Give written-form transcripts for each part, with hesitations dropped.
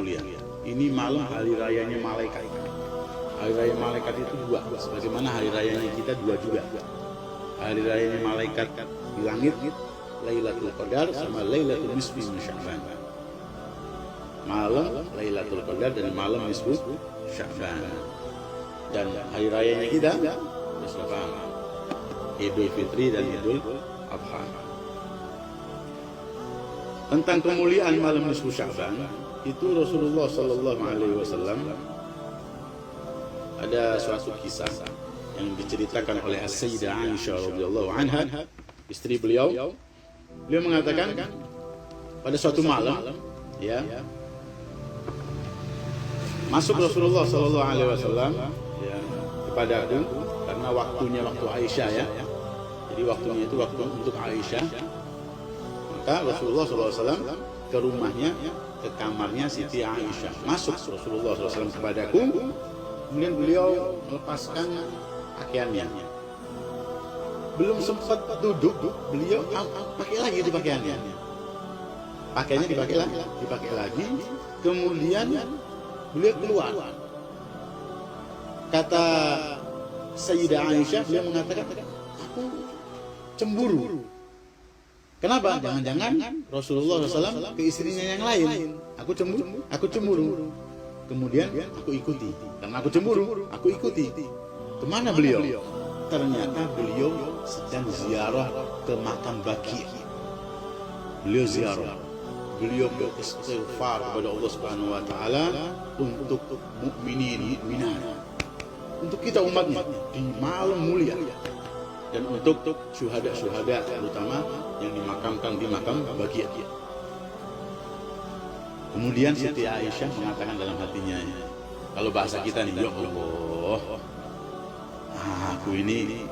mulia. Ini malam hari rayanya malaikat. Hari raya malaikat itu dua, sebagaimana hari rayanya kita dua juga. Hari rayanya malaikat di langit, Lailatul Qadar sama Lailatul Nisfi min Sya'ban. Malam Lailatul Qadar dan malam nisfu Sya'ban. Dan hari rayanya kita Idul Fitri dan Idul Adha. Tentang kemuliaan malam nisfu Sya'ban, itu Rasulullah sallallahu alaihi wasallam ada suatu kisah yang diceritakan oleh As-Sayyidah Aisyah radhiyallahu anha, istri beliau. Beliau mengatakan pada suatu malam, ya, masuk Rasulullah sallallahu alaihi wasallam, ya, kepadaku karena waktunya waktu Aisyah, ya. Jadi waktunya itu waktu untuk Aisyah. Maka Rasulullah sallallahu alaihi wasallam ke rumahnya, ke kamarnya Siti Aisyah. Masuk Rasulullah sallallahu alaihi wasallam kepadaku. Kemudian beliau melepaskan pakaiannya. Belum sempat duduk, beliau pakai lagi itu pakaiannya. Pakaiannya dipakai lagi. Kemudian beliau keluar. Kata Sayyidah Aisyah, beliau mengatakan, aku cemburu. Kenapa? Jangan-jangan Rasulullah SAW ke istrinya yang lain. Aku cemburu. Kemudian aku ikuti. Karena aku cemburu, aku ikuti. Kemana beliau? Ternyata beliau sedang ziarah ke makam Baqi'. Beliau ziarah. Beliau beristighfar kepada Allah Subhanahu wa taala untuk mukminin, mukminat. Untuk kita umatnya di malam mulia. Dan untuk syuhada-syuhada terutama yang dimakamkan di makam Baqi'. Kemudian Siti Aisyah mengatakan dalam hatinya, kalau bahasa kita nih, ya Allah, aku ini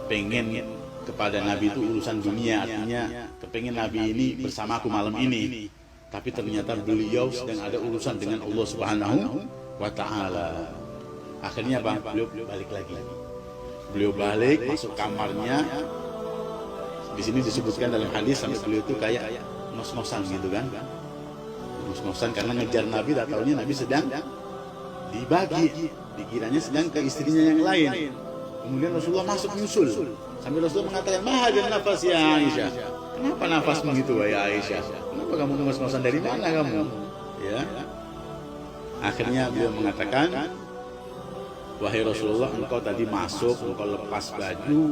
pengen kepada Nabi itu urusan dunia, artinya kepengen Nabi ini bersamaku malam ini. Tapi ternyata beliau sedang ada urusan dengan Allah Subhanahu wa taala. Akhirnya beliau balik lagi. Beliau balik masuk kamarnya. Di sini disebutkan dalam hadis sampai beliau itu kayak nos-nosan gitu kan. Nos-nosan karena ngejar Nabi, tak tahunya Nabi sedang dibagi, dikiranya sedang ke istrinya yang lain. Kemudian Rasulullah masuk nyusul, sambil Rasulullah mengatakan, "Mahadan nafas ya Aisyah." Kenapa nafasmu gitu ya Aisyah? Kenapa kamu nos-nosan, dari mana kamu? Ya. Akhirnya beliau mengatakan, "Wahai Rasulullah, engkau tadi masuk, engkau lepas baju,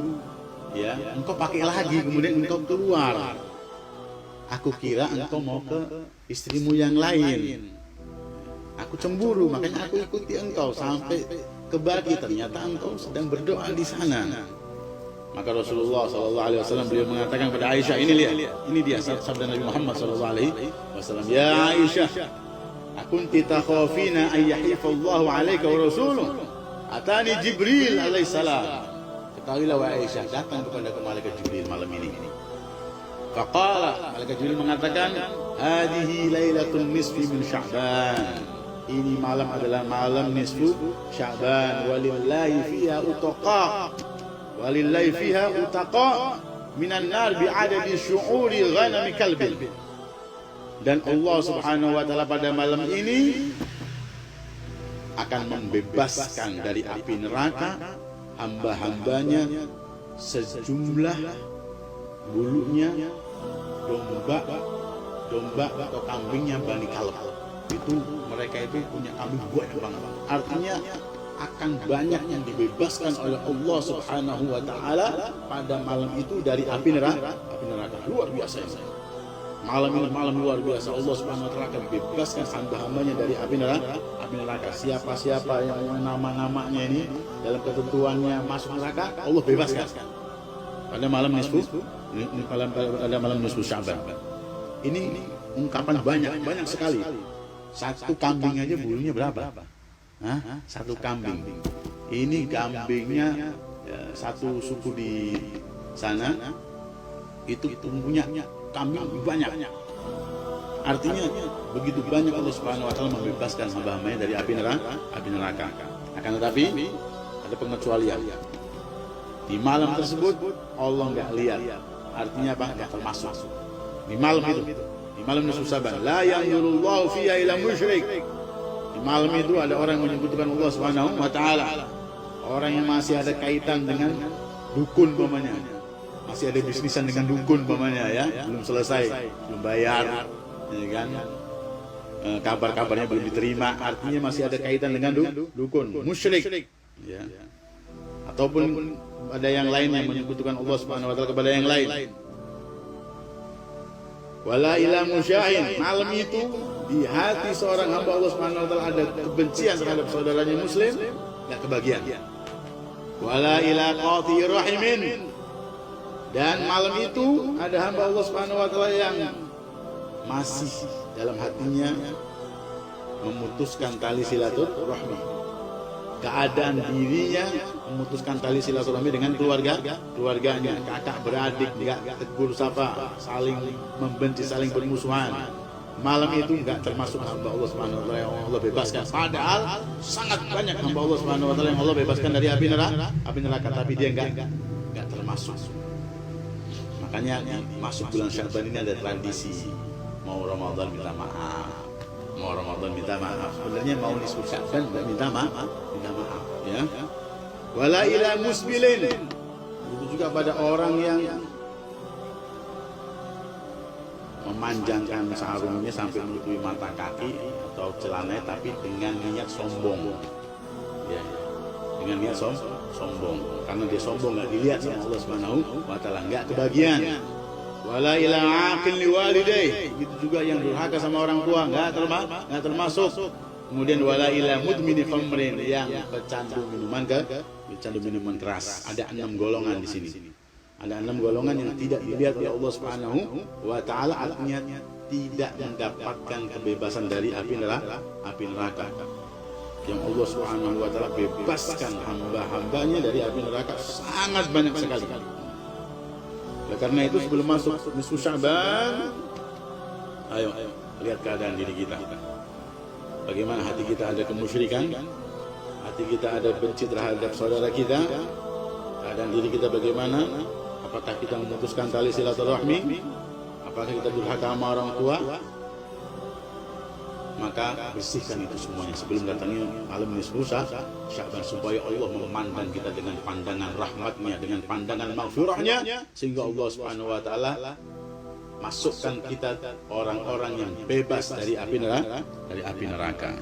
ya, engkau pakai lagi, kemudian engkau keluar. Aku kira engkau mau ke istrimu yang lain. Aku cemburu, makanya aku ikuti engkau sampai ke Baqi. Ternyata engkau sedang berdoa di sana." Maka Rasulullah SAW beliau mengatakan kepada Aisyah, ini lihat, ini dia sabda Nabi Muhammad SAW. "Ya Aisyah, akunti takhafina an yahifallahu alaika wa rasuluh. Atani Jibril alaihissalam." Ketahuilah wahai Aisyah, datang kepada malaikat Jibril malam ini. Faqala, malaikat Jibril mengatakan, "Hadihi lailatul nisfi min Sya'ban." Ini malam adalah malam nisfu Sya'ban. Walillahi fiha utaqa. Walillahi fiha utaqa minan nar bi'adadi syu'uri ghanami kalbin. Dan Allah Subhanahu wa taala pada malam ini akan membebaskan dari api neraka hamba-hambanya sejumlah bulunya domba atau kambingnya Bani Kalb. Itu mereka itu punya kambing banyak banget. Artinya akan banyak yang dibebaskan oleh Allah Subhanahu wa taala pada malam itu dari api neraka. Luar biasa ya. Malam ini malam luar biasa. Allah Subhanahu wa taala akan bebaskan hamba-hambanya dari api neraka. Siapa-siapa yang nama-namanya ini dalam ketentuannya masuk neraka, Allah bebaskan. Pada malam nisfu Sya'ban. Ini ungkapan banyak sekali. Satu kambing aja bulunya berapa? Satu kambing. Ini kambingnya satu suku di sana itu punya kambing banyak. Artinya begitu banyak Allah Subhanahu wa taala membebaskan hamba-hambanya dari api neraka. Akan tetapi ada pengecualian. Di malam tersebut Allah nggak lihat. Artinya apa? Nggak termasuk. Di malam itu Di malam nisfu Sa'ban, la yanzurullahu fiha ila musyrik. Di malam itu ada orang yang menyebutkan Allah Subhanahu wa taala. Orang yang masih ada kaitan dengan dukun umpamanya. Masih ada bisnisan dengan dukun umpamanya ya, belum selesai, belum bayar, ya kan? Kabar-kabarnya belum diterima, artinya masih ada kaitan dengan dukun, musyrik, ya. Ataupun ada yang lain yang menyebutkan Allah Subhanahu wa taala kepada yang lain. Wala ila musyahin, malam itu di hati seorang hamba Allah Subhanahu wa taala ada kebencian terhadap saudaranya muslim, enggak kebagian. Wala ila qati rahimin, dan malam itu ada hamba Allah Subhanahu wa taala yang masih dalam hatinya memutuskan tali silaturahmi. Keadaan dirinya memutuskan tali silaturahmi dengan keluarganya, kakak beradik, enggak tegur sapa, saling membenci, saling bermusuhan. Malam itu enggak termasuk hamba Allah Subhanahu wa taala yang Allah bebaskan. Padahal sangat banyak hamba Allah Subhanahu wa taala yang Allah bebaskan dari api neraka, tapi dia enggak termasuk. Makanya masuk bulan Sya'ban ini ada tradisi, mau Ramadan minta maaf, mau Ramadan minta maaf. Sebenarnya mau nisfu Sya'ban minta maaf, ya. Wala ila musbilin, itu juga pada orang yang memanjangkan sarungnya sampai menutupi mata kaki atau celananya, tapi dengan niat sombong, ya, dengan niat sombong, karena dia sombong nggak dilihat sama Allah Subhanahu wa taala, nggak kebagian. Wala ila aqil liwalidayh, itu juga yang durhaka sama orang tua, nggak termasuk. Kemudian wala ila mudmini khamrin, yang pecandu minuman keras. Ada 6 golongan di sini. Ada 6 golongan yang tidak dilihat oleh Allah Subhanahu wa taala, artinya tidak mendapatkan kebebasan dari api neraka. Yang Allah Subhanahu wa taala bebaskan hamba-hambanya dari api neraka sangat banyak sekali. Karena itu sebelum masuk nisfu Sya'ban, ayo lihat keadaan diri kita. Bagaimana hati kita ada kemusyrikan, hati kita ada benci terhadap saudara kita, keadaan diri kita bagaimana? Apakah kita memutuskan tali silaturahmi? Apakah kita durhaka sama orang tua? Maka bersihkan itu semuanya sebelum datangnya malam nisfu Sya'ban, supaya Allah memandang kita dengan pandangan rahmatnya, dengan pandangan maghfirahnya, sehingga Allah Subhanahu wa taala masukkan kita orang-orang yang bebas dari api neraka.